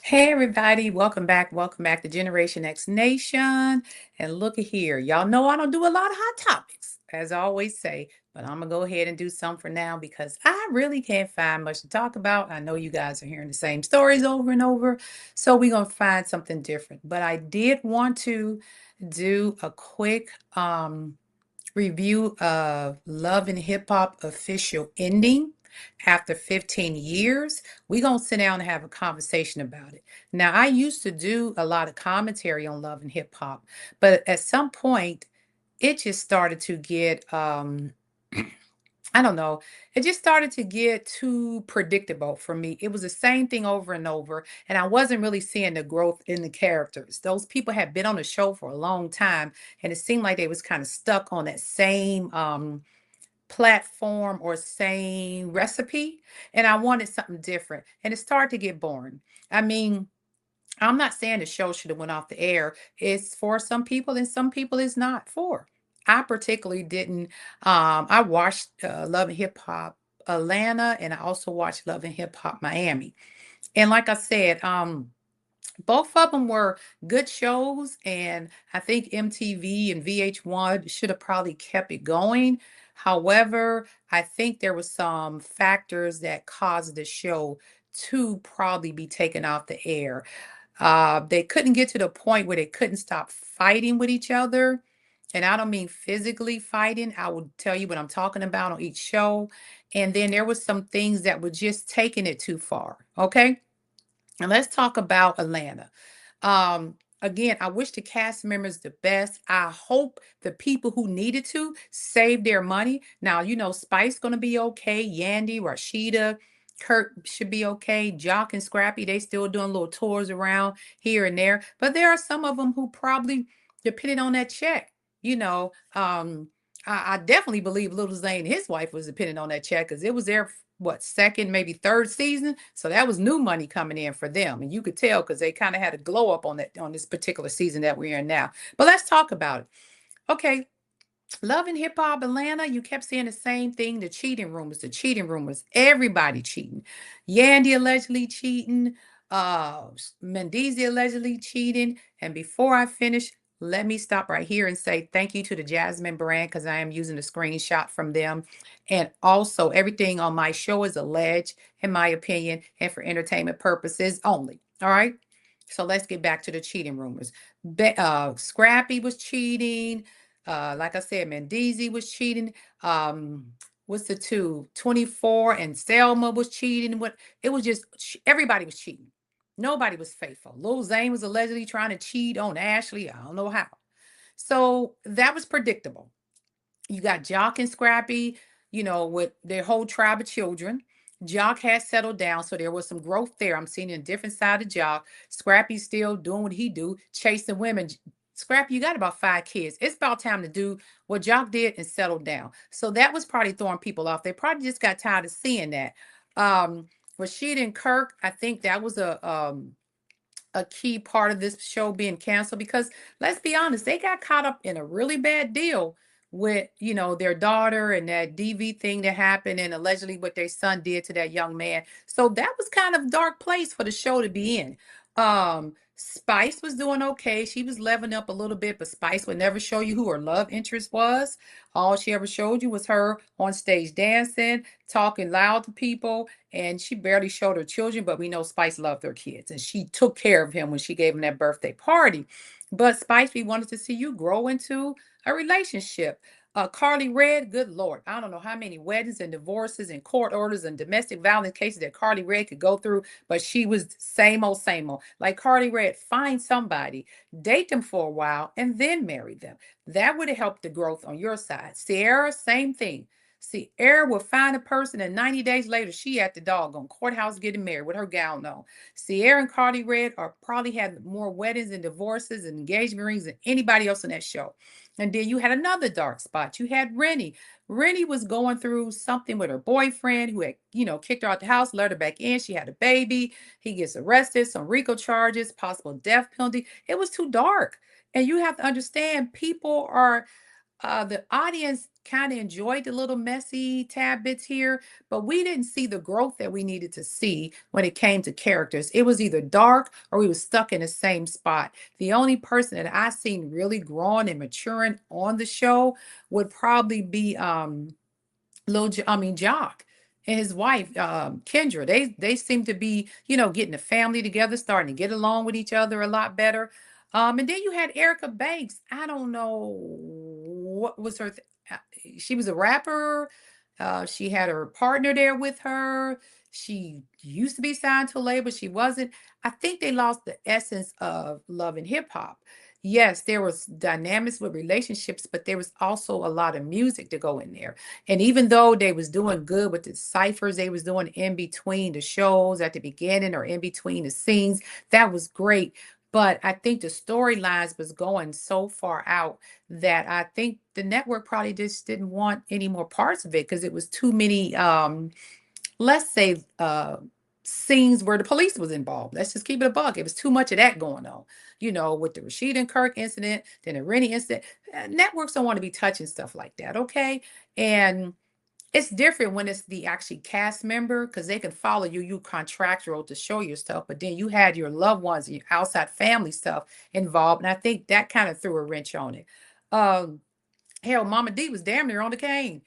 Hey everybody, welcome back to Generation X Nation. And look at here, y'all know I don't do a lot of hot topics, as I always say, but I'm gonna go ahead and do some for now because I really can't find much to talk about. I know you guys are hearing the same stories over and over, so we're gonna find something different. But I did want to do a quick review of Love and Hip Hop official ending after 15 years. We're going to sit down and have a conversation about it. Now, I used to do a lot of commentary on Love and Hip Hop, but at some point, it just started to get I don't know. It just started to get too predictable for me. It was the same thing over and over, and I wasn't really seeing the growth in the characters. Those people had been on the show for a long time, and it seemed like they was kind of stuck on that same platform or same recipe, and I wanted something different. And it started to get boring. I mean, I'm not saying the show should have went off the air. It's for some people and some people it's not for. I particularly didn't. I watched Love and Hip Hop Atlanta, and I also watched Love and Hip Hop Miami. And like I said, both of them were good shows, and I think MTV and VH1 should have probably kept it going. However, I think there were some factors that caused the show to probably be taken off the air. They couldn't get to the point where they couldn't stop fighting with each other. And I don't mean physically fighting. I will tell you what I'm talking about on each show. And then there was some things that were just taking it too far. Okay. And let's talk about Atlanta. Again, I wish the cast members the best. I hope the people who needed to save their money. Now, you know, Spice gonna be okay. Yandy, Rashida, Kurt should be okay. Jock and Scrappy, they still doing little tours around here and there. But there are some of them who probably depended on that check. You know, I definitely believe Little Zane and his wife was depending on that check because it was their what second, maybe third season. So that was new money coming in for them. And you could tell because they kind of had a glow up on that on this particular season that we're in now. But let's talk about it. Okay. Love and Hip Hop Atlanta, you kept saying the same thing, the cheating rumors, everybody cheating. Yandy allegedly cheating, Mendeezy allegedly cheating. And before I finish, let me stop right here and say thank you to the Jasmine brand because I am using a screenshot from them. And also, everything on my show is alleged, in my opinion, and for entertainment purposes only. All right. So let's get back to the cheating rumors. Scrappy was cheating. Like I said, Mendeezy was cheating. What's the two? 24 and Selma was cheating. What it was just everybody was cheating. Nobody was faithful. Lil Zane was allegedly trying to cheat on Ashley. I don't know how. So that was predictable. You got Jock and Scrappy, you know, with their whole tribe of children. Jock has settled down, so there was some growth there. I'm seeing a different side of Jock. Scrappy's still doing what he do, chasing women. Scrappy, you got about 5 kids. It's about time to do what Jock did and settle down. So that was probably throwing people off. They probably just got tired of seeing that. Um, Rashid and Kirk, I think that was a key part of this show being canceled because let's be honest, they got caught up in a really bad deal with, you know, their daughter and that DV thing that happened and allegedly what their son did to that young man. So that was kind of a dark place for the show to be in. Spice was doing okay. She was leveling up a little bit, but Spice would never show you who her love interest was. All she ever showed you was her on stage dancing, talking loud to people, and she barely showed her children, but we know Spice loved her kids and she took care of him when she gave him that birthday party. But Spice, we wanted to see you grow into a relationship. Carly Red, good Lord, I don't know how many weddings and divorces and court orders and domestic violence cases that Carly Red could go through, but she was same old, same old. Like Carly Red, find somebody, date them for a while, and then marry them. That would have helped the growth on your side. Sierra, same thing. See, Sierra will find a person, and 90 days later, she at the doggone courthouse getting married with her gown on. Sierra and Cardi Red are probably had more weddings and divorces and engagement rings than anybody else in that show. And then you had another dark spot. You had Rennie. Rennie was going through something with her boyfriend who had, you know, kicked her out the house, let her back in. She had a baby. He gets arrested, some RICO charges, possible death penalty. It was too dark. And you have to understand, people are the audience kind of enjoyed the little messy tad bits here, but we didn't see the growth that we needed to see when it came to characters. It was either dark or we was stuck in the same spot. The only person that I seen really growing and maturing on the show would probably be Jock and his wife, Kendra. They seem to be, getting a family together, starting to get along with each other a lot better. And then you had Erica Banks. I don't know what was her. She was a rapper. She had her partner there with her. She used to be signed to a label. She wasn't. I think they lost the essence of love and hip hop. Yes, there was dynamics with relationships, but there was also a lot of music to go in there. And even though they was doing good with the ciphers they was doing in between the shows at the beginning or in between the scenes, that was great. But I think the storylines was going so far out that I think the network probably just didn't want any more parts of it because it was too many let's say scenes where the police was involved. Let's just keep it a buck. It was too much of that going on, with the Rashid and Kirk incident, then the Rennie incident. Networks don't want to be touching stuff like that, okay? And it's different when it's the actually cast member because they can follow you. You contractual to show your stuff, but then you had your loved ones and your outside family stuff involved, and I think that kind of threw a wrench on it. Um, Hell, Mama D was damn near on the cane.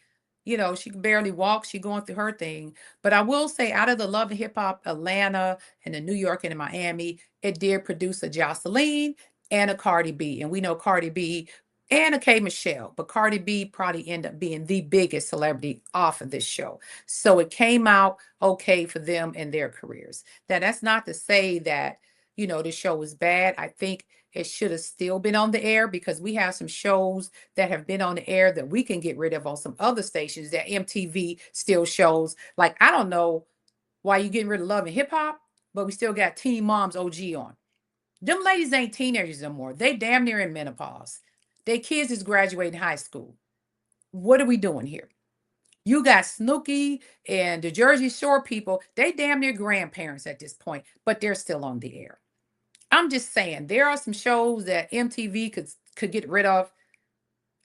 She could barely walk. She going through her thing. But I will say, out of the Love and Hip Hop Atlanta and the New York and the Miami, it did produce a Jocelyn and a Cardi B. And we know Cardi B and a K Michelle. But Cardi B probably ended up being the biggest celebrity off of this show. So it came out okay for them and their careers. Now, that's not to say that, the show was bad. I think it should have still been on the air because we have some shows that have been on the air that we can get rid of on some other stations that MTV still shows. Like, I don't know why you getting rid of Love and Hip Hop, but we still got Teen Moms OG on. Them ladies ain't teenagers no more. They damn near in menopause. Their kids is graduating high school. What are we doing here? You got Snooki and the Jersey Shore people. They damn near grandparents at this point, but they're still on the air. I'm just saying there are some shows that MTV could get rid of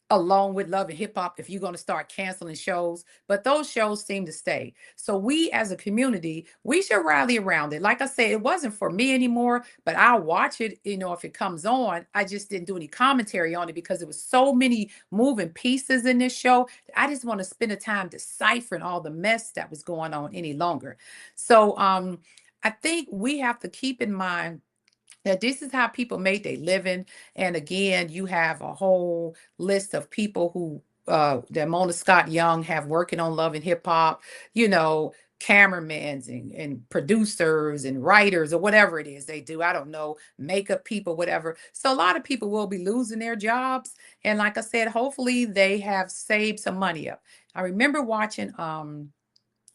along with Love and Hip Hop if you're going to start canceling shows, but those shows seem to stay. So we as a community, we should rally around it. Like I said, it wasn't for me anymore, but I'll watch it, if it comes on. I just didn't do any commentary on it because there was so many moving pieces in this show. I just want to spend the time deciphering all the mess that was going on any longer. So I think we have to keep in mind that this is how people made their living. And again, you have a whole list of people who that Mona Scott Young have working on Love and Hip Hop, cameramans and producers and writers or whatever it is they do. I don't know, makeup people, whatever. So a lot of people will be losing their jobs. And like I said, hopefully they have saved some money up. I remember watching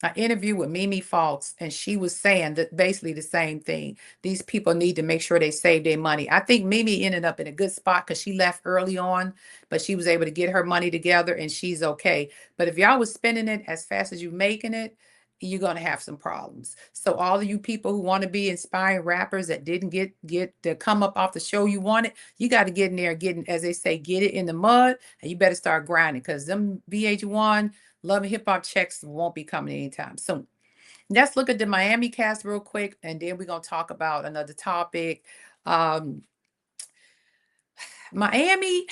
an interview with Mimi Faults, and she was saying that basically the same thing. These people need to make sure they save their money. I think Mimi ended up in a good spot because she left early on, but she was able to get her money together and she's okay. But if y'all was spending it as fast as you making it, you're gonna have some problems. So all of you people who want to be inspiring rappers that didn't get to come up off the show you wanted, you got to get in there and get, as they say, get it in the mud, and you better start grinding because them VH1 Love and Hip Hop checks won't be coming anytime soon. Let's look at the Miami cast real quick, and then we're gonna talk about another topic. Um, Miami,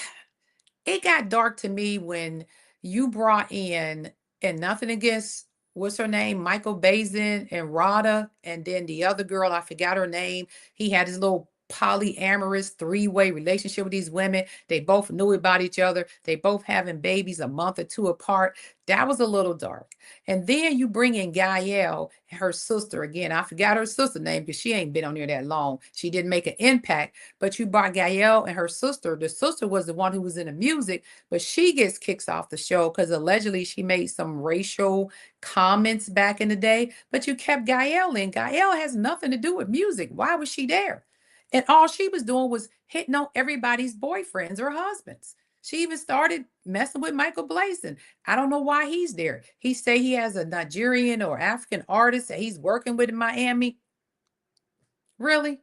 it got dark to me when you brought in, and nothing against what's her name, Michael Bazin and Rada, and then the other girl, I forgot her name. He had his little polyamorous three-way relationship with these women. They both knew about each other. They both having babies a month or two apart. That was a little dark. And then you bring in Gael and her sister again. I forgot her sister name because she ain't been on here that long. She didn't make an impact, but you brought Gael and her sister. The sister was the one who was in the music, but she gets kicked off the show because allegedly she made some racial comments back in the day. But you kept Gael in. Gael has nothing to do with music. Why was she there? And all she was doing was hitting on everybody's boyfriends or husbands. She even started messing with Michael Blazin. I don't know why he's there. He say he has a Nigerian or African artist that he's working with in Miami. Really?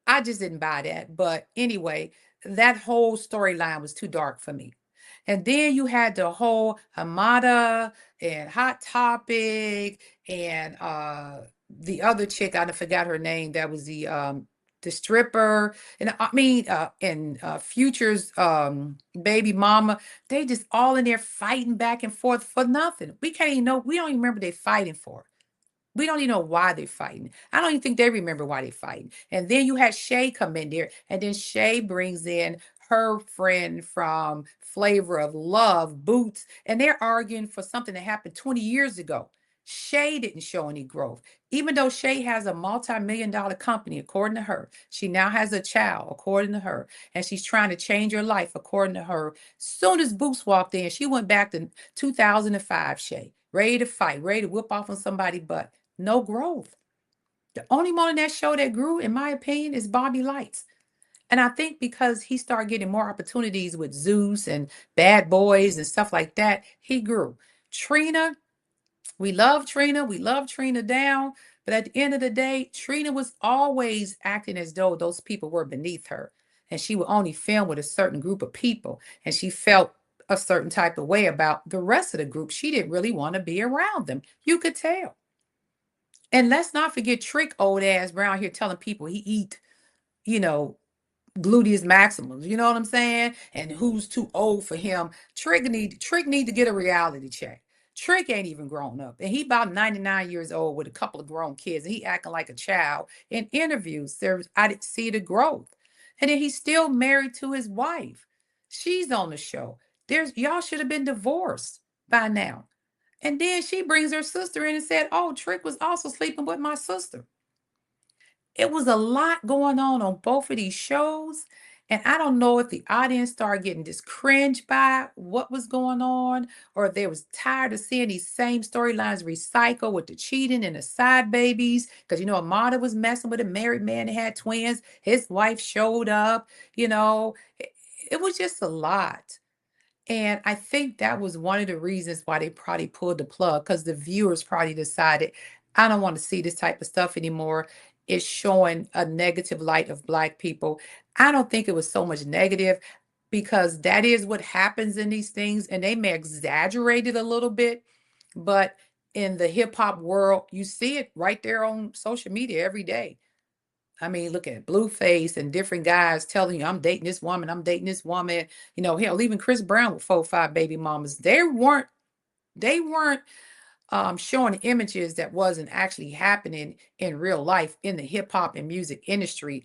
I just didn't buy that. But anyway, that whole storyline was too dark for me. And then you had the whole Hamada and Hot Topic and the other chick, I forgot her name, that was the stripper, and I mean and Future's baby mama. They just all in there fighting back and forth for nothing. We can't even know, we don't even remember they fighting for. We don't even know why they're fighting. I don't even think they remember why they're fighting. And then you had Shay come in there, and then Shay brings in her friend from Flavor of Love, Boots, and they're arguing for something that happened 20 years ago. Shay didn't show any growth. Even though Shay has a multi-million-dollar company, according to her, she now has a child, according to her, and she's trying to change her life, according to her. Soon as Boots walked in, she went back to 2005, Shay, ready to fight, ready to whip off on somebody's butt. No growth. The only one on that show that grew, in my opinion, is Bobby Lights. And I think because he started getting more opportunities with Zeus and Bad Boys and stuff like that, he grew. Trina, we love Trina. We love Trina down. But at the end of the day, Trina was always acting as though those people were beneath her. And she would only film with a certain group of people. And she felt a certain type of way about the rest of the group. She didn't really want to be around them. You could tell. And let's not forget Trick old ass around here telling people he eat, you know, gluteus maximus. You know what I'm saying? And who's too old for him? Trick need to get a reality check. Trick ain't even grown up, and he about 99 years old with a couple of grown kids, and he acting like a child in interviews. I didn't see the growth, and then he's still married to his wife. She's on the show. There's y'all should have been divorced by now. And then she brings her sister in and said, "Oh, Trick was also sleeping with my sister." It was a lot going on both of these shows. And I don't know if the audience started getting just cringe by what was going on, or if they was tired of seeing these same storylines recycle with the cheating and the side babies. Because Amada was messing with a married man that had twins. His wife showed up. It was just a lot. And I think that was one of the reasons why they probably pulled the plug, because the viewers probably decided, I don't want to see this type of stuff anymore. It's showing a negative light of Black people. I don't think it was so much negative, because that is what happens in these things, and they may exaggerate it a little bit, but in the hip hop world, you see it right there on social media every day. I mean, look at Blueface and different guys telling you, I'm dating this woman, I'm dating this woman. Hell, even Chris Brown with 4 or 5 baby mamas. They weren't showing images that wasn't actually happening in real life in the hip hop and music industry.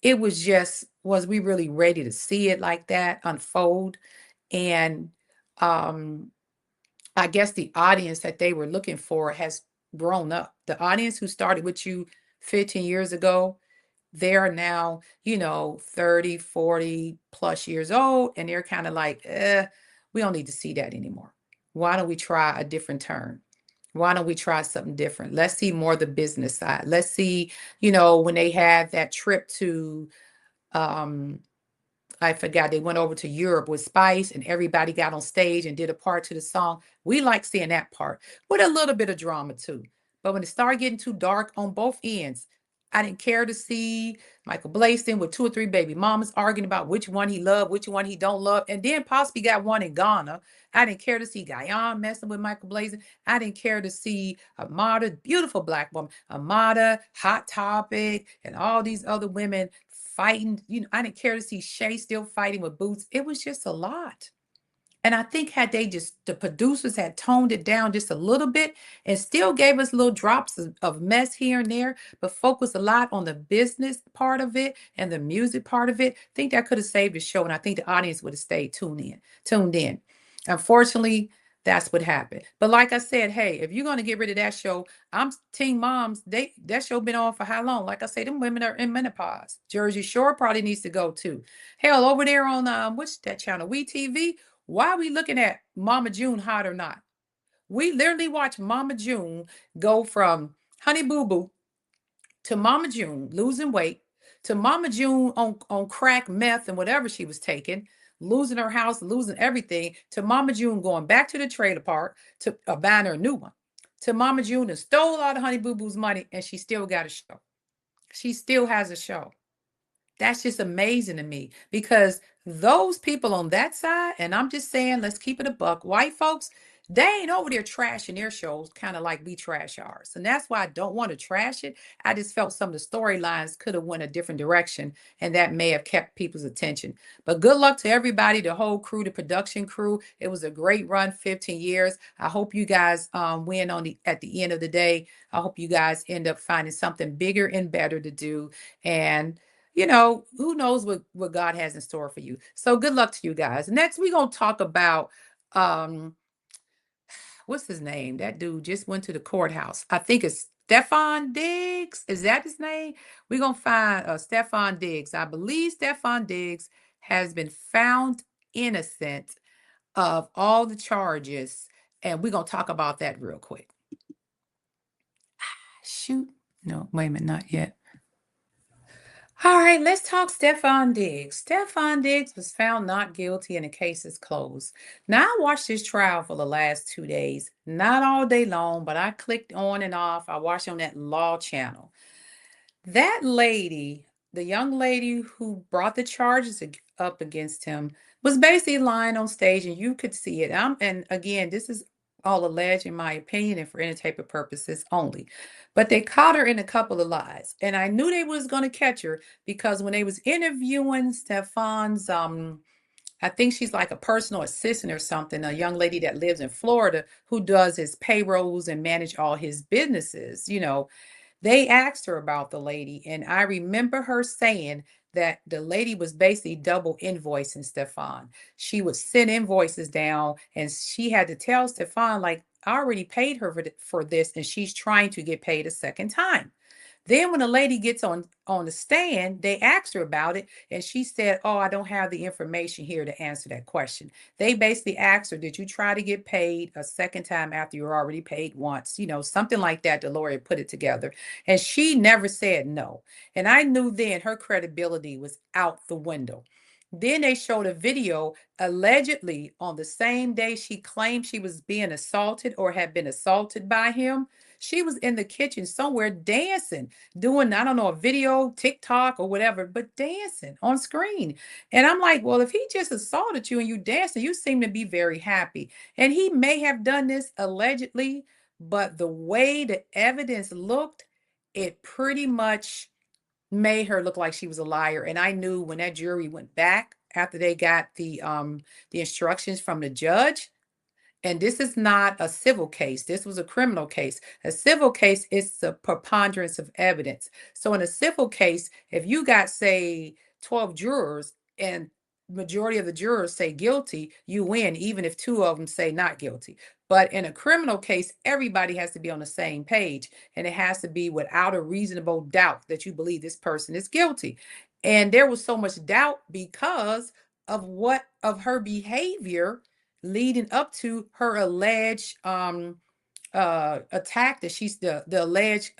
It was just, was we really ready to see it like that unfold? And um, I guess the audience that they were looking for has grown up. The audience who started with you 15 years ago, they're now, 30, 40 plus years old, and they're kind of like, we don't need to see that anymore. Why don't we try a different turn? Why don't we try something different? Let's see more of the business side. Let's see, when they had that trip to um I forgot, they went over to Europe with Spice and everybody got on stage and did a part to the song. We like seeing that part with a little bit of drama too. But when it started getting too dark on both ends, I didn't care to see Michael Blaisdell with 2 or 3 baby mamas arguing about which one he loved, which one he don't love, and then possibly got one in Ghana. I didn't care to see Guyana messing with Michael Blaisdell. I didn't care to see Amada, beautiful Black woman, Amada, Hot Topic, and all these other women fighting. I didn't care to see Shay still fighting with Boots. It was just a lot. And I think had the producers had toned it down just a little bit and still gave us little drops of mess here and there, but focused a lot on the business part of it and the music part of it, I think that could have saved the show. And I think the audience would have stayed tuned in. Unfortunately, that's what happened. But like I said, hey, if you're going to get rid of that show, I'm Teen Moms. That show been on for how long? Like I say, them women are in menopause. Jersey Shore probably needs to go too. Hell, over there on what's that channel? WeTV. Why are we looking at Mama June hot or not? We literally watch Mama June go from Honey Boo Boo to Mama June losing weight, to Mama June on crack, meth, and whatever she was taking, losing her house, losing everything, to Mama June going back to the trailer park to buying her a new one, to Mama June and stole all the Honey Boo Boo's money, and she still got a show. She still has a show. That's just amazing to me because those people on that side, and I'm just saying, let's keep it a buck, white folks, they ain't over there trashing their shows kind of like we trash ours. And that's why I don't want to trash it. I just felt some of the storylines could have went a different direction, and that may have kept people's attention. But good luck to everybody, the whole crew, the production crew. It was a great run, 15 years. I hope you guys win at the end of the day. I hope you guys end up finding something bigger and better to do. And who knows what God has in store for you. So good luck to you guys. Next, we're gonna talk about what's his name? That dude just went to the courthouse. I think it's Steffon Diggs. Is that his name? We're gonna find Steffon Diggs. I believe Steffon Diggs has been found innocent of all the charges, and we're gonna talk about that real quick. Shoot. No, wait a minute, not yet. All right, let's talk Steffon Diggs. Steffon Diggs was found not guilty and the case is closed. Now, I watched this trial for the last 2 days, not all day long, but I clicked on and off. I watched on that law channel. That lady, the young lady who brought the charges up against him, was basically lying on stage, and you could see it. And again, this is all alleged, in my opinion, and for entertainment purposes only. But they caught her in a couple of lies, and I knew they was going to catch her because when they was interviewing Steffon's, I think she's like a personal assistant or something, a young lady that lives in Florida who does his payrolls and manage all his businesses. They asked her about the lady, and I remember her saying that the lady was basically double invoicing Steffon. She would send invoices down, and she had to tell Steffon, like, I already paid her for this, and she's trying to get paid a second time. Then when the lady gets on the stand, they asked her about it, and she said, "Oh, I don't have the information here to answer that question." They basically asked her, "Did you try to get paid a second time after you were already paid once?" Something like that. The lawyer put it together, and she never said no. And I knew then her credibility was out the window. Then they showed a video allegedly on the same day she claimed she was being assaulted or had been assaulted by him. She was in the kitchen somewhere dancing, doing, I don't know, a video, TikTok or whatever, but dancing on screen. And I'm like, well, if he just assaulted you and you dancing, you seem to be very happy. And he may have done this allegedly, but the way the evidence looked, it pretty much made her look like she was a liar. And I knew when that jury went back after they got the instructions from the judge, and this is not a civil case. This was a criminal case. A civil case is the preponderance of evidence. So in a civil case, if you got, say, 12 jurors and majority of the jurors say guilty, you win, even if two of them say not guilty. But in a criminal case, everybody has to be on the same page, and it has to be without a reasonable doubt that you believe this person is guilty. And there was so much doubt because of her behavior leading up to her alleged attack, that she's the alleged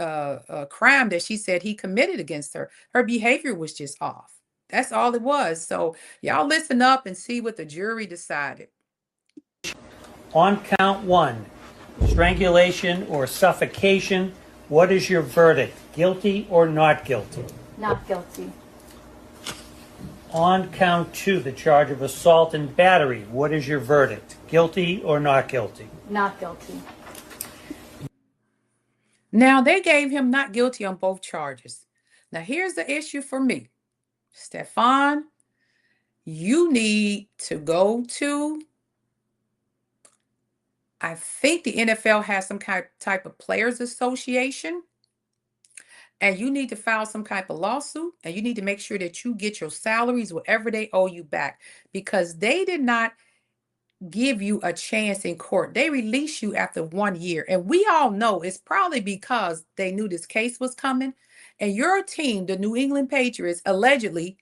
crime that she said he committed against her. Her behavior was just off. That's all it was. So y'all listen up and see what the jury decided. On count one, strangulation or suffocation, what is your verdict? Guilty or not guilty? Not guilty. On count two, the charge of assault and battery, what is your verdict? Guilty or not guilty? Not guilty. Now, they gave him not guilty on both charges. Now, here's the issue for me. Steffon, you need to go to, I think the NFL has some type of players association, and you need to file some type of lawsuit, and you need to make sure that you get your salaries, whatever they owe you, back, because they did not give you a chance in court. They released you after 1 year. And we all know it's probably because they knew this case was coming. And your team, the New England Patriots, allegedly,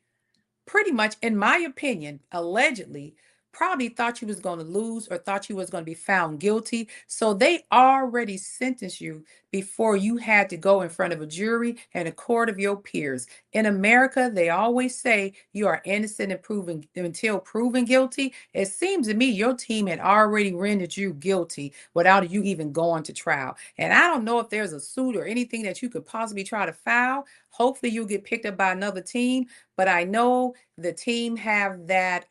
pretty much, in my opinion, allegedly probably thought you was going to lose or thought you was going to be found guilty. So they already sentenced you before you had to go in front of a jury and a court of your peers. In America, they always say you are innocent and proven until proven guilty. It seems to me your team had already rendered you guilty without you even going to trial. And I don't know if there's a suit or anything that you could possibly try to file. Hopefully you'll get picked up by another team, but I know the team have that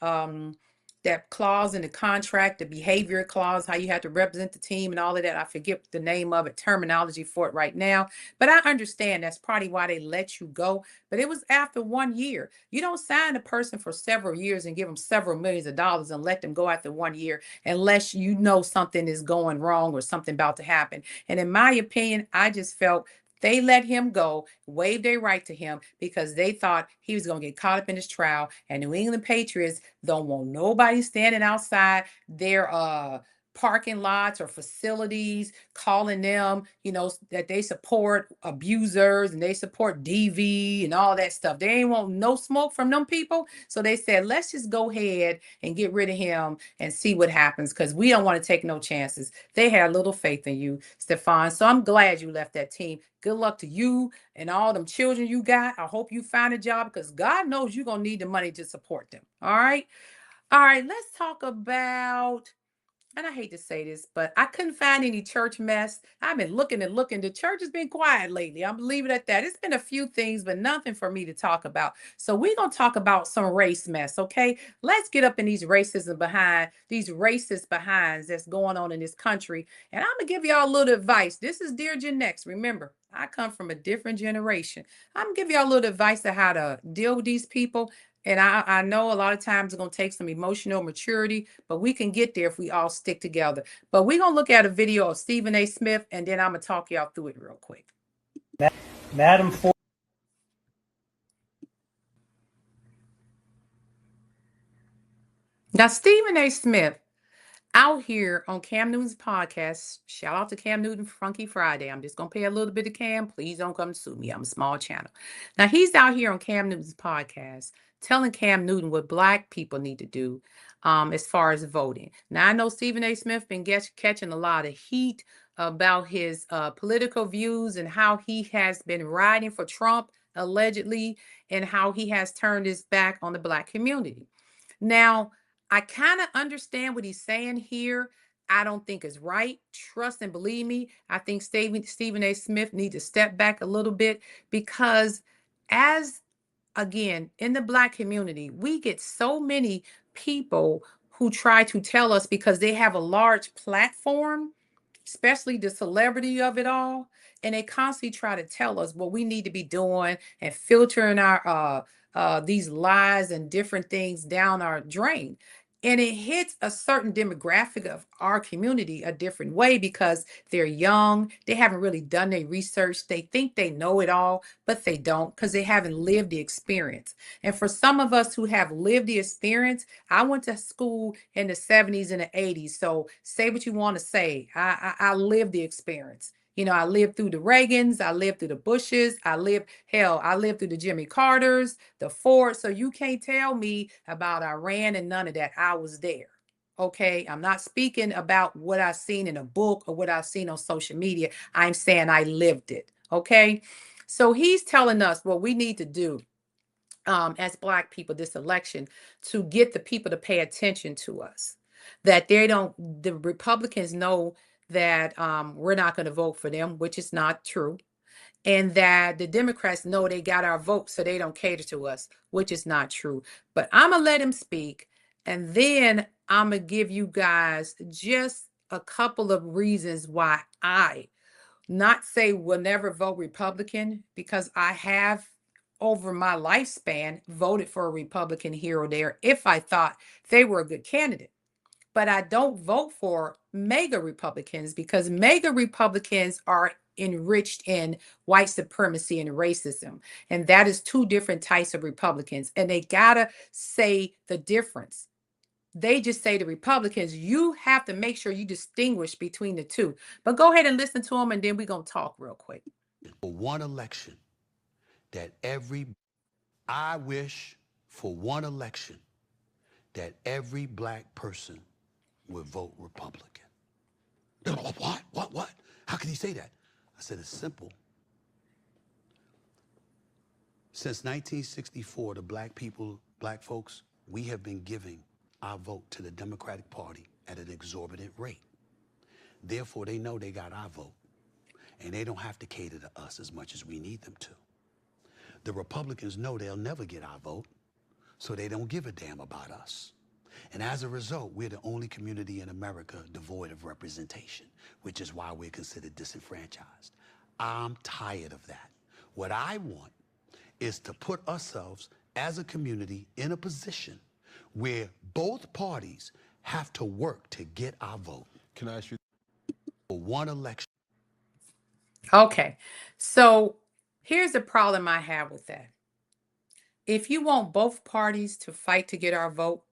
clause in the contract, the behavior clause, how you have to represent the team and all of that. I forget the name of it, terminology for it right now. But I understand that's probably why they let you go. But it was after 1 year. You don't sign a person for several years and give them several millions of dollars and let them go after 1 year unless you know something is going wrong or something about to happen. And in my opinion, I just felt they let him go, waived their right to him because they thought he was going to get caught up in this trial. And New England Patriots don't want nobody standing outside their parking lots or facilities calling them, that they support abusers and they support DV and all that stuff. They ain't want no smoke from them people. So they said, let's just go ahead and get rid of him and see what happens because we don't want to take no chances. They had little faith in you, Steffon. So I'm glad you left that team. Good luck to you and all them children you got. I hope you find a job because God knows you're going to need the money to support them. All right. All right. Let's talk about, and I hate to say this, but I couldn't find any church mess. I've been looking and looking. The church has been quiet lately. I'm leaving it at that. It's been a few things, but nothing for me to talk about. So we're going to talk about some race mess, okay? Let's get up in these racist behinds that's going on in this country. And I'm going to give y'all a little advice. This is Dear Gen Next. Remember, I come from a different generation. I'm going to give y'all a little advice on how to deal with these people. And I know a lot of times it's going to take some emotional maturity, but we can get there if we all stick together. But we're going to look at a video of Stephen A. Smith, and then I'm going to talk y'all through it real quick. Madam Ford. Now, Stephen A. Smith out here on Cam Newton's podcast. Shout out to Cam Newton Funky Friday. I'm just going to pay a little bit of Cam. Please don't come sue me. I'm a small channel. Now, he's out here on Cam Newton's podcast telling Cam Newton what Black people need to do as far as voting. Now, I know Stephen A. Smith been catching a lot of heat about his political views and how he has been riding for Trump, allegedly, and how he has turned his back on the Black community. Now, I kind of understand what he's saying here. I don't think it's right. Trust and believe me, I think Stephen A. Smith needs to step back a little bit because as again, in the Black community, we get so many people who try to tell us because they have a large platform, especially the celebrity of it all, and they constantly try to tell us what we need to be doing and filtering our these lies and different things down our drain. And it hits a certain demographic of our community a different way because they're young, they haven't really done their research, they think they know it all, but they don't because they haven't lived the experience. And for some of us who have lived the experience, I went to school in the 70s and the 80s. So say what you want to say. I lived the experience. I lived through the Reagans, I lived through the Bushes, I lived through the Jimmy Carters, the Ford. So you can't tell me about Iran and none of that. I was there. Okay. I'm not speaking about what I've seen in a book or what I've seen on social media. I'm saying I lived it. Okay. So he's telling us what we need to do as Black people this election to get the people to pay attention to us. That the Republicans know that we're not going to vote for them, which is not true. And that the Democrats know they got our vote, so they don't cater to us, which is not true. But I'm going to let him speak. And then I'm going to give you guys just a couple of reasons why I not say will never vote Republican, because I have over my lifespan voted for a Republican here or there if I thought they were a good candidate. But I don't vote for mega Republicans because mega Republicans are enriched in white supremacy and racism. And that is two different types of Republicans. And they got to say the difference. They just say to Republicans, you have to make sure you distinguish between the two. But go ahead and listen to them, and then we're going to talk real quick. For one election that I wish for one election that every black person would vote Republican. They're like, what? How can he say that? I said, it's simple. Since 1964, the black folks, we have been giving our vote to the Democratic Party at an exorbitant rate. Therefore, they know they got our vote, and they don't have to cater to us as much as we need them to. The Republicans know they'll never get our vote, so they don't give a damn about us. And as a result, we're the only community in America devoid of representation, which is why we're considered disenfranchised. I'm tired of that. What I want is to put ourselves as a community in a position where both parties have to work to get our vote. Can I ask you? For one election. Okay, so here's the problem I have with that. If you want both parties to fight to get our vote,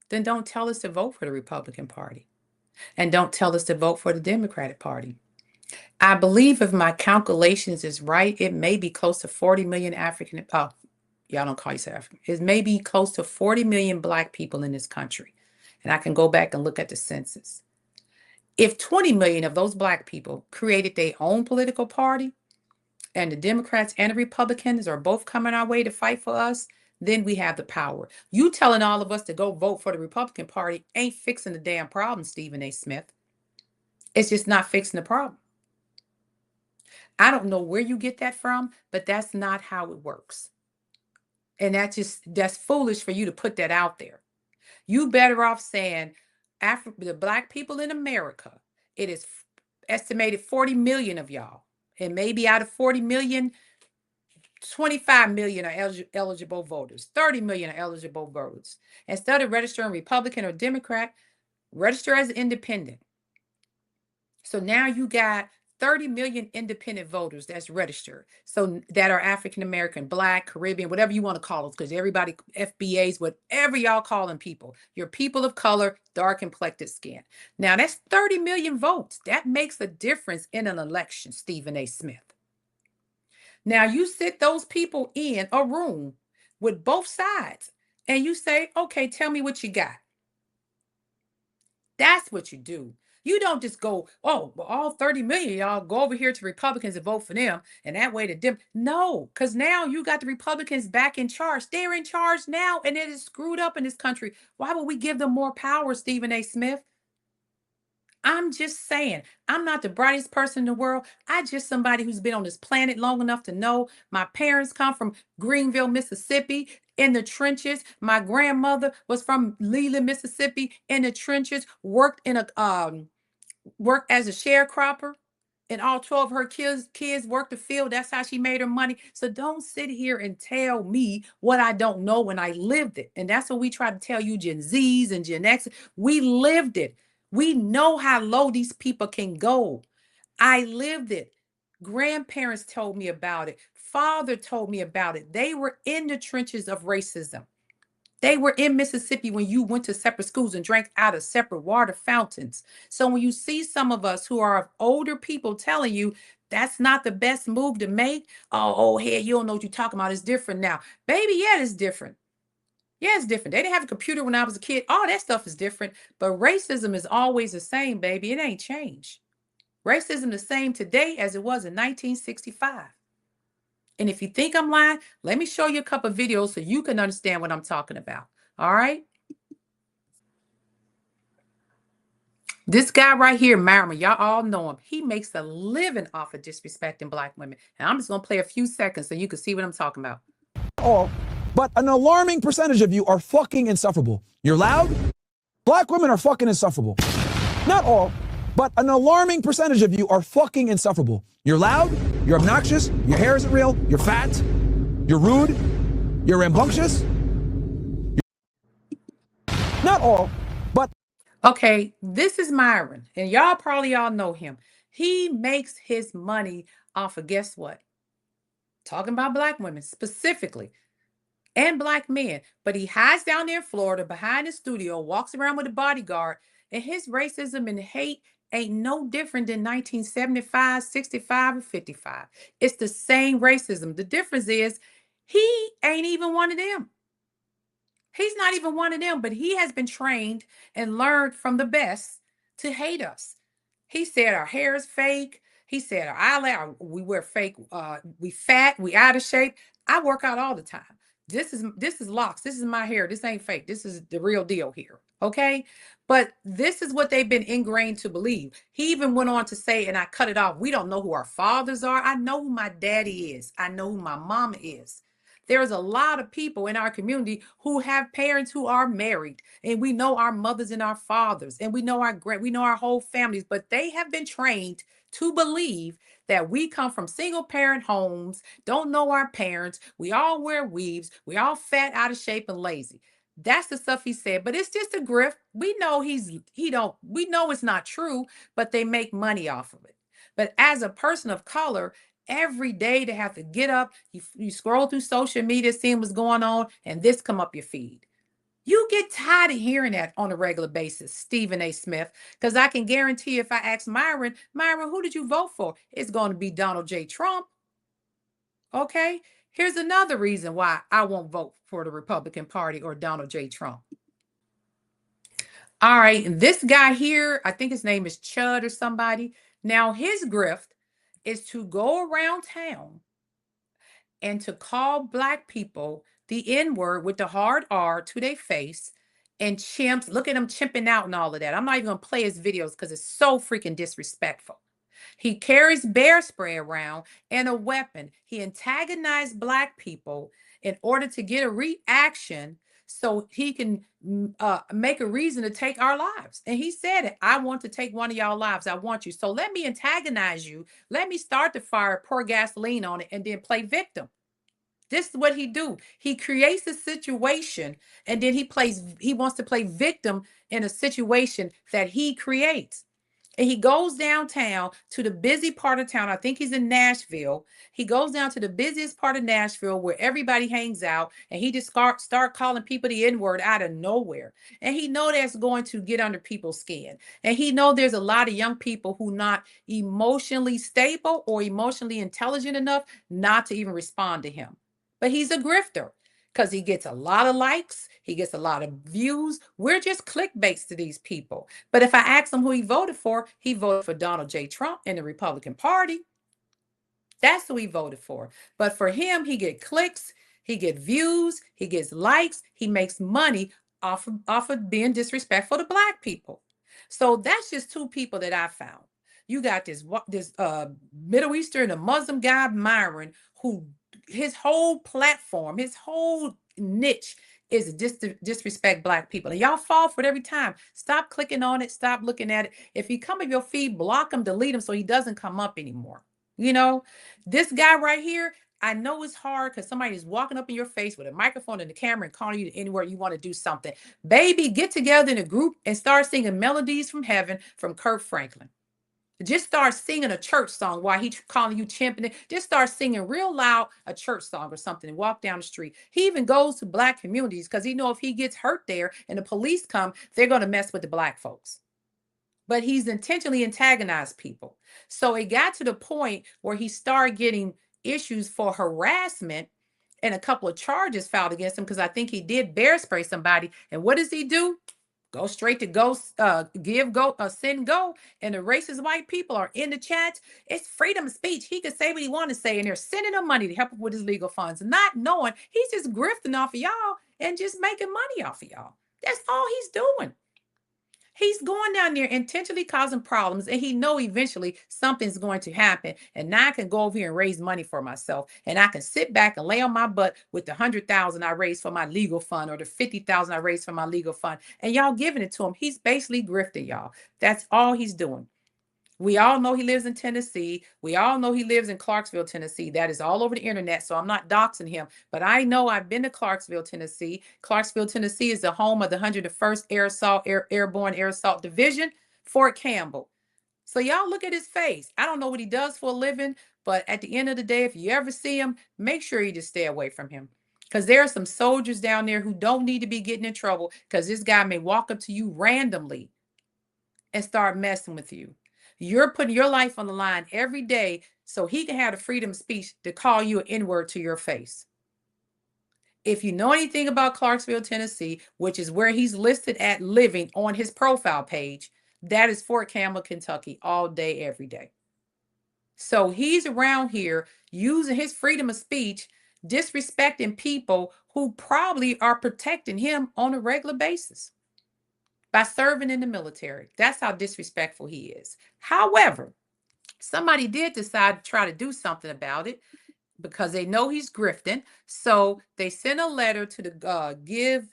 then don't tell us to vote for the Republican Party. And don't tell us to vote for the Democratic Party. I believe if my calculations is right, it may be close to 40 million y'all don't call yourself African. It may be close to 40 million black people in this country. And I can go back and look at the census. If 20 million of those black people created their own political party, and the Democrats and the Republicans are both coming our way to fight for us, then we have the power. You telling all of us to go vote for the Republican Party ain't fixing the damn problem, Stephen A. Smith. It's just not fixing the problem. I don't know where you get that from, but that's not how it works. And that's foolish for you to put that out there. You better off saying the black people in America, it is estimated 40 million of y'all. And maybe out of 40 million, 25 million are eligible voters, 30 million are eligible voters. Instead of registering Republican or Democrat, register as independent. So now you got 30 million independent voters that's registered. So that are African American, Black, Caribbean, whatever you want to call them, because everybody, FBAs, whatever y'all call them people, you're people of color, dark complected skin. Now that's 30 million votes. That makes a difference in an election, Stephen A. Smith. Now you sit those people in a room with both sides and you say, okay, tell me what you got. That's what you do. You don't just go, oh, well, all 30 million y'all go over here to Republicans and vote for them. And that way no, because now you got the Republicans back in charge. They're in charge now and it is screwed up in this country. Why would we give them more power, Stephen A. Smith? I'm just saying, I'm not the brightest person in the world. I just somebody who's been on this planet long enough to know my parents come from Greenville, Mississippi, in the trenches. My grandmother was from Leland, Mississippi, in the trenches, worked as a sharecropper. And all 12 of her kids worked the field. That's how she made her money. So don't sit here and tell me what I don't know when I lived it. And that's what we try to tell you, Gen Zs and Gen X. We lived it. We know how low these people can go. I lived it. Grandparents told me about it. Father told me about it. They were in the trenches of racism. They were in Mississippi when you went to separate schools and drank out of separate water fountains. So when you see some of us who are older people telling you that's not the best move to make, oh, hey, you don't know what you're talking about. It's different now. Baby, yeah, it's different. Yeah, it's different. They didn't have a computer when I was a kid. All that stuff is different. But racism is always the same, baby. It ain't changed. Racism the same today as it was in 1965. And if you think I'm lying, let me show you a couple of videos so you can understand what I'm talking about. All right. This guy right here, Merriman, y'all all know him. He makes a living off of disrespecting black women. And I'm just going to play a few seconds so you can see what I'm talking about. All, but an alarming percentage of you are fucking insufferable. You're loud? Black women are fucking insufferable. Not all, but an alarming percentage of you are fucking insufferable. You're loud, you're obnoxious, your hair isn't real, you're fat, you're rude, you're rambunctious. Not all, but... Okay, this is Myron, and y'all probably all know him. He makes his money off of, guess what? Talking about black women specifically, and black men. But he hides down there in Florida behind the studio, walks around with a bodyguard, and his racism and hate ain't no different than 1975, 65, and 55. It's the same racism. The difference is he ain't even one of them. He's not even one of them, but he has been trained and learned from the best to hate us. He said our hair is fake. He said our eyelash, we wear fake, we fat, we out of shape. I work out all the time. This is locks. This is my hair. This ain't fake. This is the real deal here. Okay. But this is what they've been ingrained to believe. He even went on to say, and I cut it off, we don't know who our fathers are. I know who my daddy is. I know who my mama is. There's a lot of people in our community who have parents who are married, and we know our mothers and our fathers, and we know our whole families, but they have been trained to believe that we come from single parent homes, don't know our parents, we all wear weaves, we all fat, out of shape, and lazy. That's the stuff he said, but it's just a grift. We know we know it's not true, but they make money off of it. But as a person of color, every day to have to get up, you scroll through social media, seeing what's going on, and this come up your feed. You get tired of hearing that on a regular basis, Stephen A. Smith, because I can guarantee if I ask Myron, who did you vote for? It's going to be Donald J. Trump. Okay. Here's another reason why I won't vote for the Republican Party or Donald J. Trump. All right. And this guy here, I think his name is Chud or somebody. Now, his grift is to go around town and to call Black people the N word with the hard R to their face and chimps. Look at them chimping out and all of that. I'm not even going to play his videos because it's so freaking disrespectful. He carries bear spray around and a weapon. He antagonized Black people in order to get a reaction so he can make a reason to take our lives. And he said it. I want to take one of y'all lives. I want you. So let me antagonize you. Let me start the fire, pour gasoline on it, and then play victim. This is what he do. He creates a situation and then he wants to play victim in a situation that he creates. And he goes downtown to the busy part of town. I think he's in Nashville. He goes down to the busiest part of Nashville where everybody hangs out, and he just start calling people the N-word out of nowhere. And he know that's going to get under people's skin. And he know there's a lot of young people who not emotionally stable or emotionally intelligent enough not to even respond to him. But he's a grifter because he gets a lot of likes, he gets a lot of views. We're just clickbaits to these people. But if I ask him who he voted for Donald J. Trump and the Republican Party. That's who he voted for. But for him, he get clicks, he get views, he gets likes, he makes money off of being disrespectful to Black people. So that's just two people that I found. You got this Middle Eastern, a Muslim guy, Myron, who his whole platform, his whole niche is disrespect Black people. And y'all fall for it every time. Stop clicking on it. Stop looking at it. If he come in your feed, block him, delete him so he doesn't come up anymore. You know, this guy right here, I know it's hard because somebody's walking up in your face with a microphone and the camera and calling you anywhere you want to do something. Baby, get together in a group and start singing Melodies from Heaven from Kirk Franklin. Just start singing a church song while he's calling you champion. Just start singing real loud a church song or something and walk down the street. He even goes to Black communities because he know if he gets hurt there and the police come, they're going to mess with the Black folks. But he's intentionally antagonized people. So it got to the point where he started getting issues for harassment and a couple of charges filed against him because I think he did bear spray somebody. And what does he do? Go straight to send go. And the racist white people are in the chat. It's freedom of speech. He can say what he want to say, and they're sending him money to help him with his legal funds, not knowing he's just grifting off of y'all and just making money off of y'all. That's all he's doing. He's going down there intentionally causing problems, and he know eventually something's going to happen. And now I can go over here and raise money for myself, and I can sit back and lay on my butt with the 100,000 I raised for my legal fund or the 50,000 I raised for my legal fund, and y'all giving it to him. He's basically grifting y'all. That's all he's doing. We all know he lives in Tennessee. We all know he lives in Clarksville, Tennessee. That is all over the internet, so I'm not doxing him. But I know I've been to Clarksville, Tennessee. Clarksville, Tennessee is the home of the 101st Airborne Air Assault Division, Fort Campbell. So y'all look at his face. I don't know what he does for a living, but at the end of the day, if you ever see him, make sure you just stay away from him. Because there are some soldiers down there who don't need to be getting in trouble because this guy may walk up to you randomly and start messing with you. You're putting your life on the line every day so he can have the freedom of speech to call you an N-word to your face. If you know anything about Clarksville, Tennessee, which is where he's listed at living on his profile page, that is Fort Campbell, Kentucky, all day, every day. So he's around here using his freedom of speech, disrespecting people who probably are protecting him on a regular basis by serving in the military. That's how disrespectful he is. However, somebody did decide to try to do something about it because they know he's grifting. So they sent a letter to the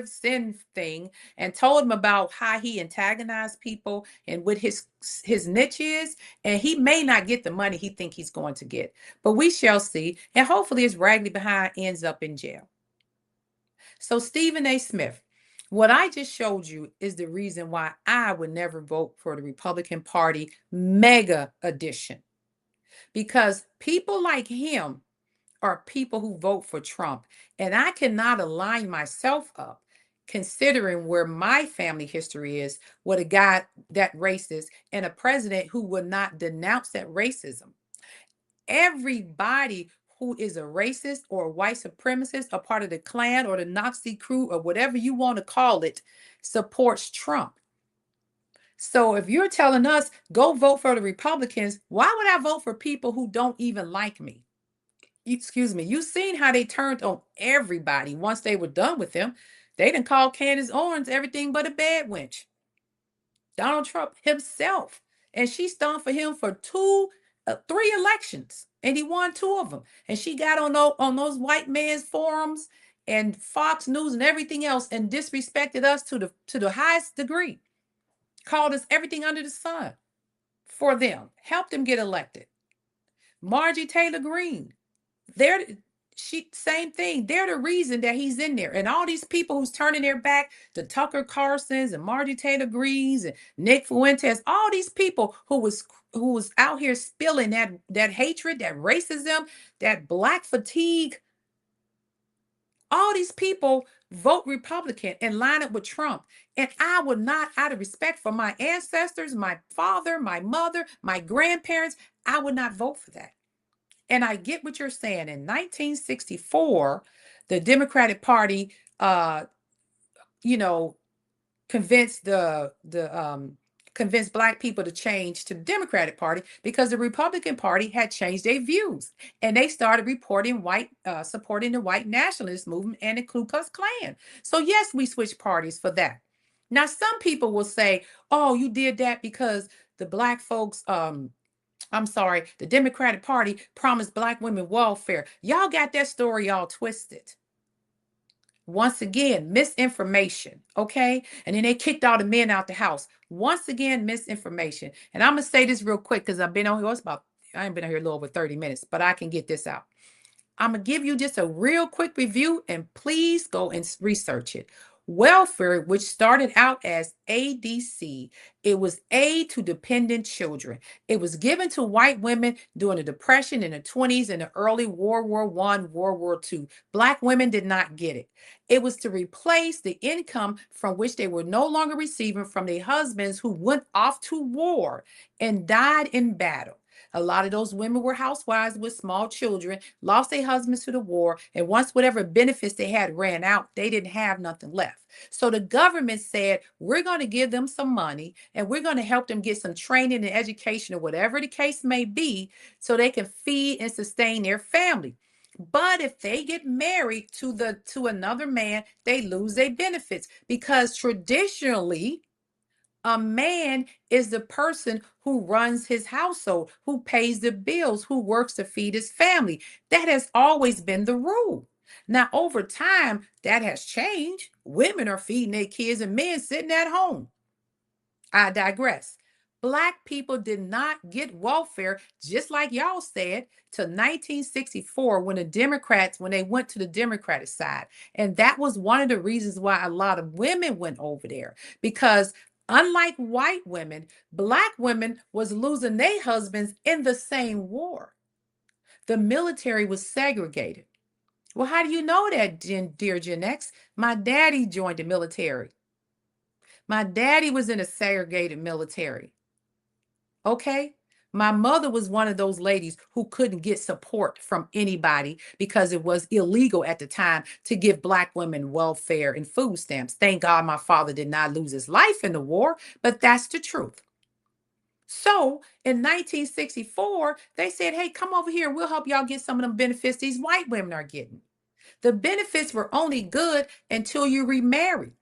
send thing and told him about how he antagonized people and what his niche is. And he may not get the money he think he's going to get, but we shall see. And hopefully his raggedy behind ends up in jail. So Stephen A. Smith, what I just showed you is the reason why I would never vote for the Republican Party mega edition. Because people like him are people who vote for Trump. And I cannot align myself up considering where my family history is with a guy that racist and a president who would not denounce that racism. Everybody who is a racist or a white supremacist, a part of the Klan or the Nazi crew or whatever you want to call it, supports Trump. So if you're telling us go vote for the Republicans, why would I vote for people who don't even like me? Excuse me. You've seen how they turned on everybody once they were done with him. They didn't call Candace Owens everything but a bad wench. Donald Trump himself. And she stood for him for three elections. And he won two of them. And she got on those white man's forums and Fox News and everything else and disrespected us to the highest degree. Called us everything under the sun for them. Helped them get elected. Margie Taylor Greene. Same thing. They're the reason that he's in there. And all these people who's turning their back, the Tucker Carlsons and Margie Taylor Greenes and Nick Fuentes, all these people who was out here spilling that hatred, that racism, that black fatigue. All these people vote Republican and line up with Trump. And I would not, out of respect for my ancestors, my father, my mother, my grandparents, I would not vote for that. And I get what you're saying. In 1964, the Democratic Party, convinced convinced Black people to change to the Democratic Party because the Republican Party had changed their views, and they started supporting the white nationalist movement and the Ku Klux Klan. So yes, we switched parties for that. Now, some people will say, "Oh, you did that because the Black folks." The Democratic Party promised Black women welfare. Y'all got that story all twisted. Once again, misinformation, okay? And then they kicked all the men out the house. Once again, misinformation. And I'm going to say this real quick because I've been on here, I ain't been on here a little over 30 minutes, but I can get this out. I'm going to give you just a real quick review and please go and research it. Welfare, which started out as ADC, it was aid to dependent children. It was given to white women during the Depression in the 20s and the early World War I, World War II. Black women did not get it. It was to replace the income from which they were no longer receiving from their husbands who went off to war and died in battle. A lot of those women were housewives with small children, lost their husbands to the war, and once whatever benefits they had ran out, they didn't have nothing left. So the government said, we're going to give them some money and we're going to help them get some training and education or whatever the case may be so they can feed and sustain their family. But if they get married to another man, they lose their benefits because traditionally, a man is the person who runs his household, who pays the bills, who works to feed his family. That has always been the rule. Now, over time, that has changed. Women are feeding their kids and men sitting at home. I digress. Black people did not get welfare, just like y'all said, to 1964 when they went to the Democratic side. And that was one of the reasons why a lot of women went over there, because unlike white women, Black women was losing their husbands in the same war. The military was segregated. Well, how do you know that, dear Gen X? My daddy joined the military. My daddy was in a segregated military. Okay? My mother was one of those ladies who couldn't get support from anybody because it was illegal at the time to give Black women welfare and food stamps. Thank God my father did not lose his life in the war, but that's the truth. So in 1964, they said, hey, come over here. We'll help y'all get some of them benefits these white women are getting. The benefits were only good until you remarried.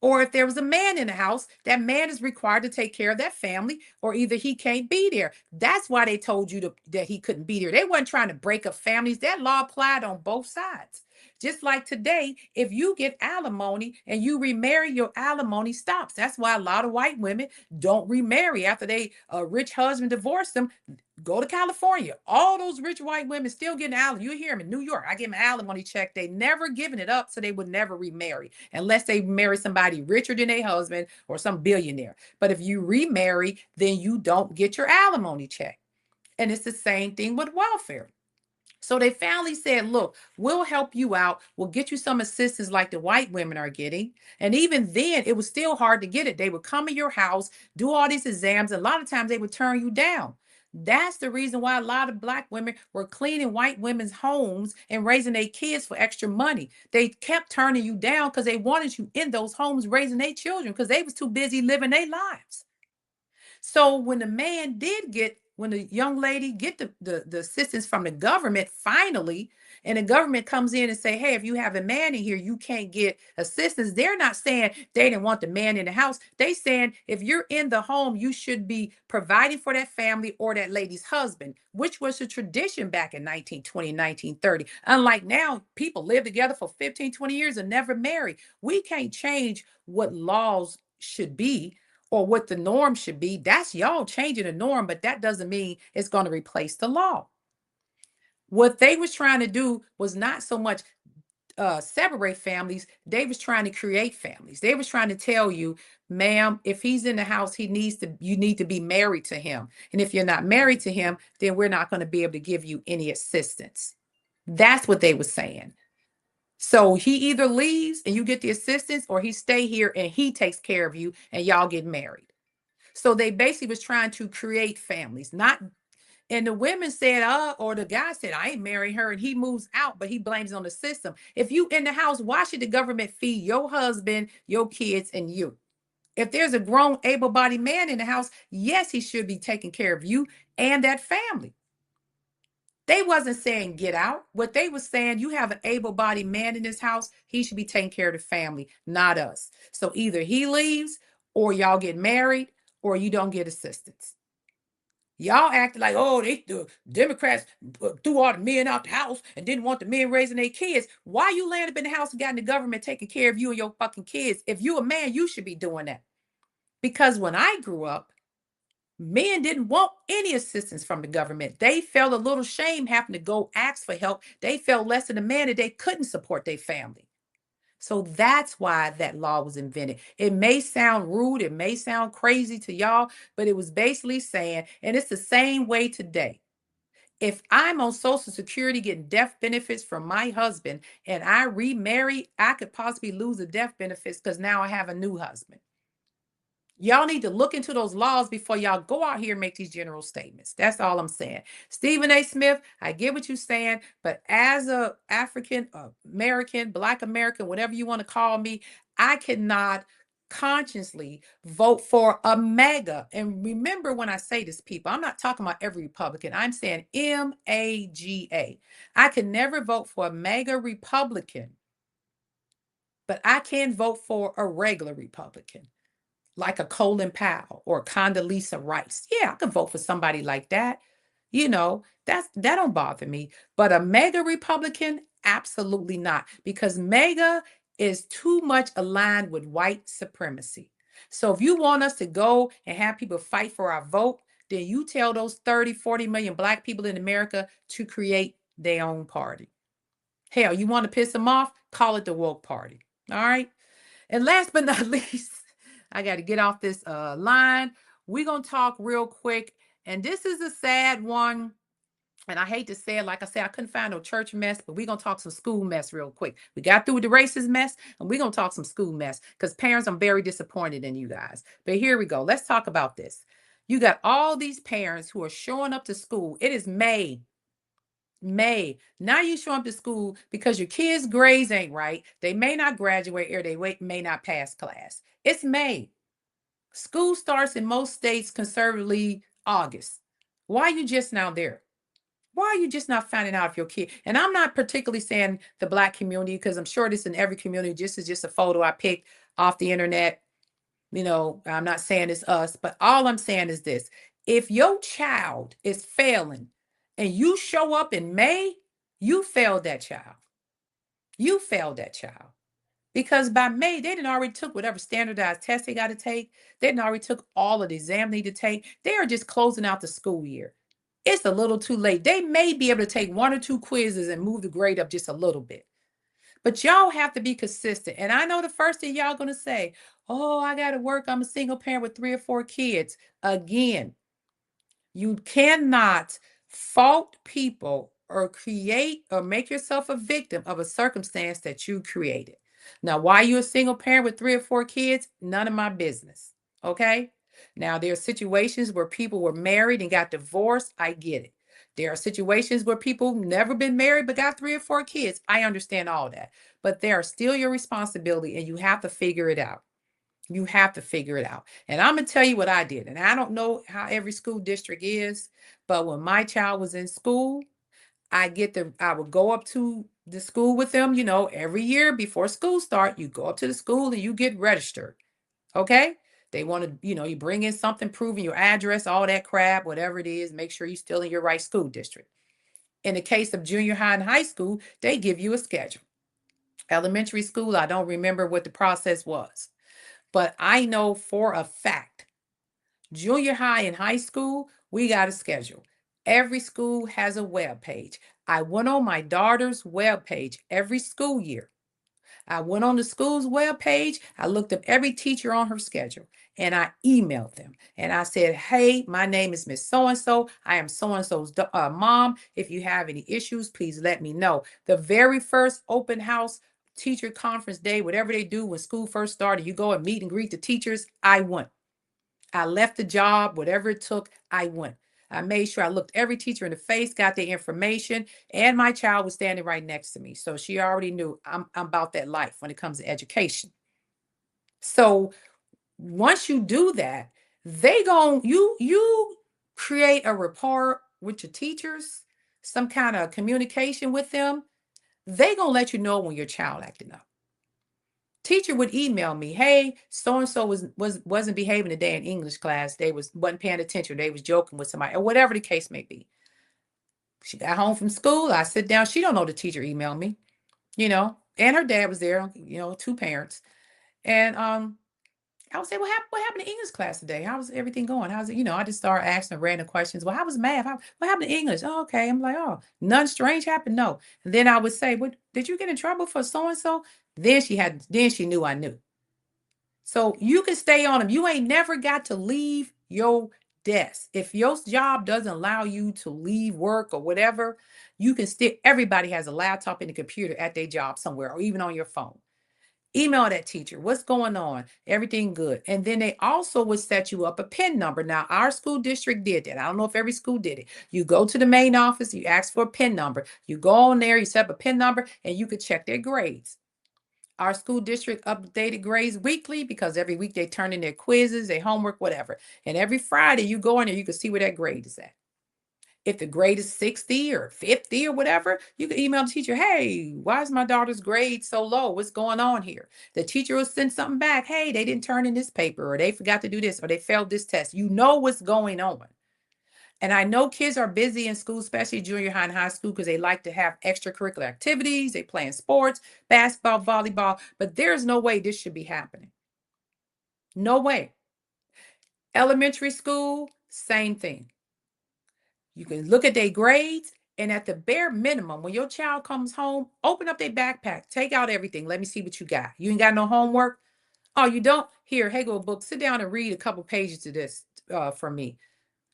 Or if there was a man in the house, that man is required to take care of that family, or either he can't be there. That's why they told you that he couldn't be there. They weren't trying to break up families. That law applied on both sides. Just like today, if you get alimony and you remarry, your alimony stops. That's why a lot of white women don't remarry after they a rich husband divorced them. Go to California. All those rich white women still getting alimony. You hear them in New York. I give them an alimony check. They never given it up, so they would never remarry unless they marry somebody richer than their husband or some billionaire. But if you remarry, then you don't get your alimony check. And it's the same thing with welfare. So they finally said, look, we'll help you out. We'll get you some assistance like the white women are getting. And even then, it was still hard to get it. They would come in your house, do all these exams, and a lot of times they would turn you down. That's the reason why a lot of Black women were cleaning white women's homes and raising their kids for extra money. They kept turning you down because they wanted you in those homes raising their children because they was too busy living their lives. So when when the young lady get the assistance from the government finally, and the government comes in and say, hey, if you have a man in here, you can't get assistance. They're not saying they didn't want the man in the house. They saying if you're in the home, you should be providing for that family or that lady's husband, which was a tradition back in 1920, 1930. Unlike now, people live together for 15, 20 years and never marry. We can't change what laws should be or what the norm should be. That's y'all changing the norm, but that doesn't mean it's going to replace the law. What they was trying to do was not so much separate families. They was trying to create families. They was trying to tell you, ma'am, if he's in the house, you need to be married to him. And if you're not married to him, then we're not going to be able to give you any assistance. That's what they was saying. So he either leaves and you get the assistance, or he stay here and he takes care of you and y'all get married. So they basically was trying to create families, not. And the women said, or the guy said, I ain't marrying her, and he moves out, but he blames it on the system. If you in the house, why should the government feed your husband, your kids, and you? If there's a grown, able-bodied man in the house, yes, he should be taking care of you and that family. They wasn't saying get out. What they was saying, you have an able-bodied man in this house, he should be taking care of the family, not us. So either he leaves, or y'all get married, or you don't get assistance. Y'all acted like, oh, the Democrats threw all the men out the house and didn't want the men raising their kids. Why you land up in the house and got in the government taking care of you and your fucking kids? If you a man, you should be doing that. Because when I grew up, men didn't want any assistance from the government. They felt a little shame having to go ask for help. They felt less than a man that they couldn't support their family. So that's why that law was invented. It may sound rude, it may sound crazy to y'all, but it was basically saying, and it's the same way today. If I'm on Social Security getting death benefits from my husband and I remarry, I could possibly lose the death benefits because now I have a new husband. Y'all need to look into those laws before y'all go out here and make these general statements. That's all I'm saying. Stephen A. Smith, I get what you're saying, but as a African American, Black American, whatever you want to call me, I cannot consciously vote for a MAGA. And remember when I say this, people, I'm not talking about every Republican. I'm saying MAGA. I can never vote for a MAGA Republican, but I can vote for a regular Republican, like a Colin Powell or Condoleezza Rice. Yeah, I could vote for somebody like that. That don't bother me. But a mega Republican, absolutely not, because mega is too much aligned with white supremacy. So if you want us to go and have people fight for our vote, then you tell those 30, 40 million Black people in America to create their own party. Hell, you want to piss them off? Call it the woke party. All right. And last but not least, I got to get off this line. We're going to talk real quick. And this is a sad one. And I hate to say it, like I said, I couldn't find no church mess, but we're going to talk some school mess real quick. We got through with the racist mess, and we're going to talk some school mess because parents, I'm very disappointed in you guys. But here we go. Let's talk about this. You got all these parents who are showing up to school. It is May. May. Now you show up to school because your kids' grades ain't right. They may not graduate or they may not pass class. It's May. School starts in most states conservatively August. Why are you just now there? Why are you just not finding out if your kid? And I'm not particularly saying the Black community because I'm sure this in every community. This is just a photo I picked off the internet. I'm not saying it's us, but all I'm saying is this. If your child is failing and you show up in May, you failed that child. You failed that child. Because by May, they didn't already took whatever standardized test they got to take. They didn't already took all of the exam they need to take. They are just closing out the school year. It's a little too late. They may be able to take 1 or 2 quizzes and move the grade up just a little bit. But y'all have to be consistent. And I know the first thing y'all gonna say, oh, I gotta work. I'm a single parent with 3 or 4 kids. Again, you cannot fault people or create or make yourself a victim of a circumstance that you created. Now, why you a single parent with 3 or 4 kids? None of my business. Okay. Now, there are situations where people were married and got divorced. I get it. There are situations where people never been married but got 3 or 4 kids. I understand all that. But they are still your responsibility and you have to figure it out. You have to figure it out. And I'm going to tell you what I did. And I don't know how every school district is, but when my child was in school, I would go up to the school with them, every year before school start, you go up to the school and you get registered. Okay? They want to, you bring in something proving your address, all that crap, whatever it is, make sure you're still in your right school district. In the case of junior high and high school, they give you a schedule. Elementary school, I don't remember what the process was. But I know for a fact, junior high and high school, we got a schedule. Every school has a web page. I went on my daughter's web page every school year. I went on the school's web page. I looked up every teacher on her schedule and I emailed them. And I said, hey, my name is Miss So-and-so. I am so-and-so's mom. If you have any issues, please let me know. The very first open house teacher conference day, whatever they do when school first started, you go and meet and greet the teachers. I went. I left the job, whatever it took, I went. I made sure I looked every teacher in the face, got their information, and my child was standing right next to me. So she already knew I'm about that life when it comes to education. So once you do that, you create a rapport with your teachers, some kind of communication with them. They gonna let you know when your child acting up. Teacher would email me, hey, so and so wasn't behaving today in English class. They wasn't paying attention. They was joking with somebody, or whatever the case may be. She got home from school. I sit down. She don't know the teacher emailed me, and her dad was there. 2 parents, and I would say, what happened to English class today? How's everything going? How's it? I just started asking random questions. Well, how was math? What happened to English? Oh, okay. I'm like, oh, nothing strange happened. No. And then I would say, what did you get in trouble for so and so? Then she knew I knew. So you can stay on them. You ain't never got to leave your desk. If your job doesn't allow you to leave work or whatever, you can still, everybody has a laptop and a computer at their job somewhere or even on your phone. Email that teacher. What's going on? Everything good. And then they also would set you up a PIN number. Now, our school district did that. I don't know if every school did it. You go to the main office, you ask for a PIN number. You go on there, you set up a PIN number, and you could check their grades. Our school district updated grades weekly because every week they turn in their quizzes, their homework, whatever. And every Friday you go in there, you can see where that grade is at. If the grade is 60 or 50 or whatever, you can email the teacher, hey, why is my daughter's grade so low? What's going on here? The teacher will send something back. Hey, they didn't turn in this paper or they forgot to do this or they failed this test. You know what's going on. And I know kids are busy in school, especially junior high and high school, because they like to have extracurricular activities. They play in sports, basketball, volleyball, but there's no way this should be happening. No way. Elementary school, same thing. You can look at their grades, and at the bare minimum, when your child comes home, open up their backpack, take out everything. Let me see what you got. You ain't got no homework? Oh, you don't? Here, hey, go a book. Sit down and read a couple pages of this for me.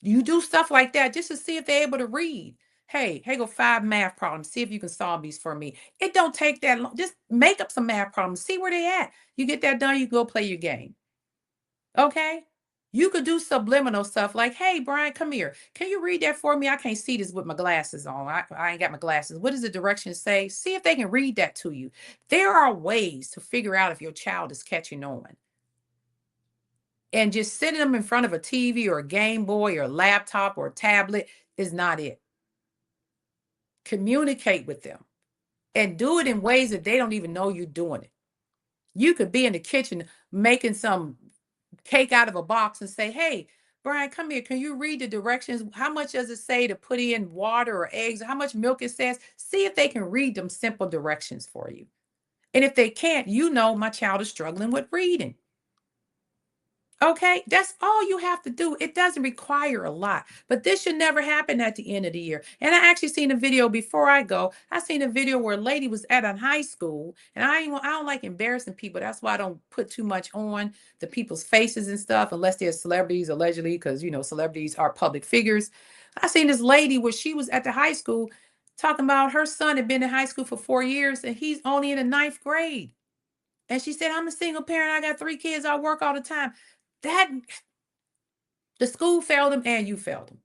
You do stuff like that just to see if they're able to read. Hey, go 5 math problems. See if you can solve these for me. It don't take that long. Just make up some math problems. See where they at. You get that done, you go play your game. Okay? You could do subliminal stuff like, hey, Brian, come here. Can you read that for me? I can't see this with my glasses on. I ain't got my glasses. What does the directions say? See if they can read that to you. There are ways to figure out if your child is catching on. And just sitting them in front of a TV or a Game Boy or a laptop or a tablet is not it. Communicate with them and do it in ways that they don't even know you're doing it. You could be in the kitchen making some cake out of a box and say, hey, Brian, come here. Can you read the directions? How much does it say to put in water or eggs? How much milk it says? See if they can read them simple directions for you. And if they can't, you know my child is struggling with reading. Okay, that's all you have to do. It doesn't require a lot, but this should never happen at the end of the year. And I actually seen a video before I go. I seen a video where a lady was at a high school, and I don't like embarrassing people. That's why I don't put too much on the people's faces and stuff, unless they're celebrities allegedly, because celebrities are public figures. I seen this lady where she was at the high school talking about her son had been in high school for 4 years, and he's only in the 9th grade. And she said, I'm a single parent. I got 3 kids. I work all the time. That the school failed them and you failed them.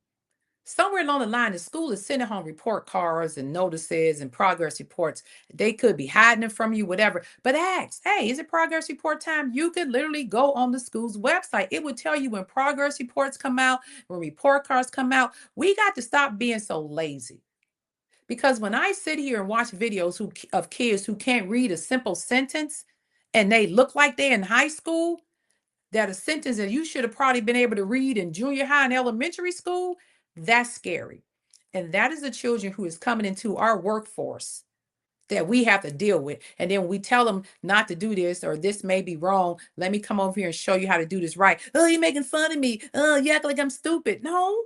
Somewhere along the line, the school is sending home report cards and notices and progress reports. They could be hiding it from you, whatever. But ask, hey, is it progress report time? You could literally go on the school's website. It would tell you when progress reports come out, when report cards come out. We got to stop being so lazy. Because when I sit here and watch videos of kids who can't read a simple sentence and they look like they're in high school, that a sentence that you should have probably been able to read in junior high and elementary school, that's scary. And that is the children who is coming into our workforce that we have to deal with. And then we tell them not to do this or this may be wrong. Let me come over here and show you how to do this right. Oh, you're making fun of me. Oh, you act like I'm stupid. No,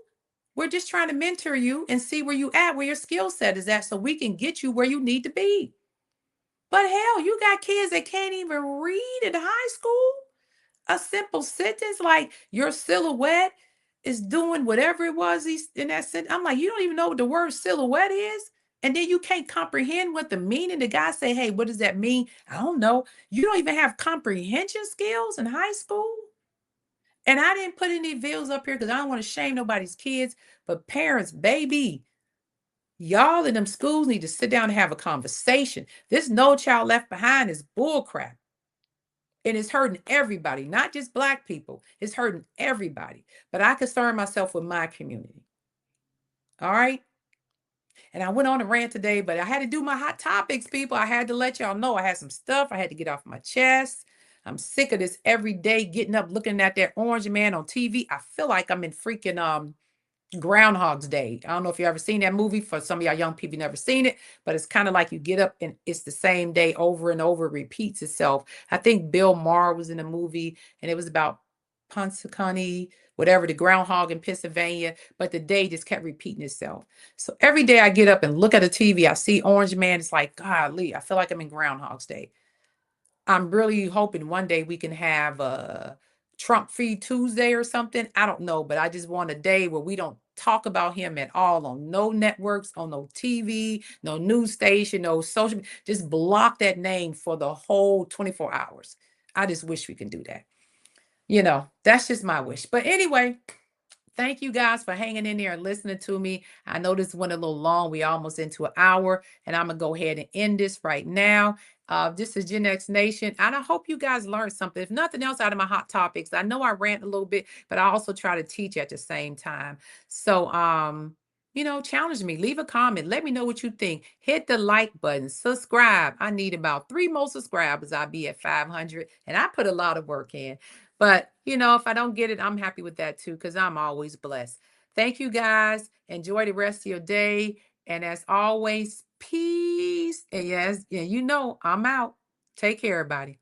we're just trying to mentor you and see where you at, where your skill set is at, so we can get you where you need to be. But hell, you got kids that can't even read in high school. A simple sentence like your silhouette is doing whatever it was he's in that sentence. I'm like, you don't even know what the word silhouette is. And then you can't comprehend what the meaning. The guy say, hey, what does that mean? I don't know. You don't even have comprehension skills in high school. And I didn't put any videos up here because I don't want to shame nobody's kids. But parents, baby, y'all in them schools need to sit down and have a conversation. This No Child Left Behind is bullcrap. And it's hurting everybody, not just Black people. It's hurting everybody. But I concern myself with my community. All right. And I went on a rant today, but I had to do my hot topics, people. I had to let y'all know I had some stuff I had to get off my chest. I'm sick of this every day getting up, looking at that orange man on TV. I feel like I'm in freaking Groundhog's Day. I don't know if you ever seen that movie. For some of y'all young people, never seen it, but it's kind of like you get up and it's the same day over and over, repeats itself. I think Bill Maher was in the movie, and it was about Punxsutawney, whatever, the groundhog in Pennsylvania, but the day just kept repeating itself. So every day I get up and look at the TV, I see Orange Man. It's like, golly, I feel like I'm in Groundhog's Day. I'm really hoping one day we can have a Trump Free Tuesday or something. I don't know, but I just want a day where we don't talk about him at all on no networks, on no TV, no news station, no social. Just block that name for the whole 24 hours. I just wish we can do that. That's just my wish. But anyway, thank you guys for hanging in there and listening to me. I know this went a little long. We almost into an hour, and I'm going to go ahead and end this right now. This is Gen X Nation, and I hope you guys learned something. If nothing else out of my hot topics, I know I rant a little bit, but I also try to teach at the same time. So, challenge me. Leave a comment. Let me know what you think. Hit the like button. Subscribe. I need about 3 more subscribers. I'll be at 500, and I put a lot of work in. But, if I don't get it, I'm happy with that too, because I'm always blessed. Thank you guys. Enjoy the rest of your day. And as always, peace. And yes, I'm out. Take care, everybody.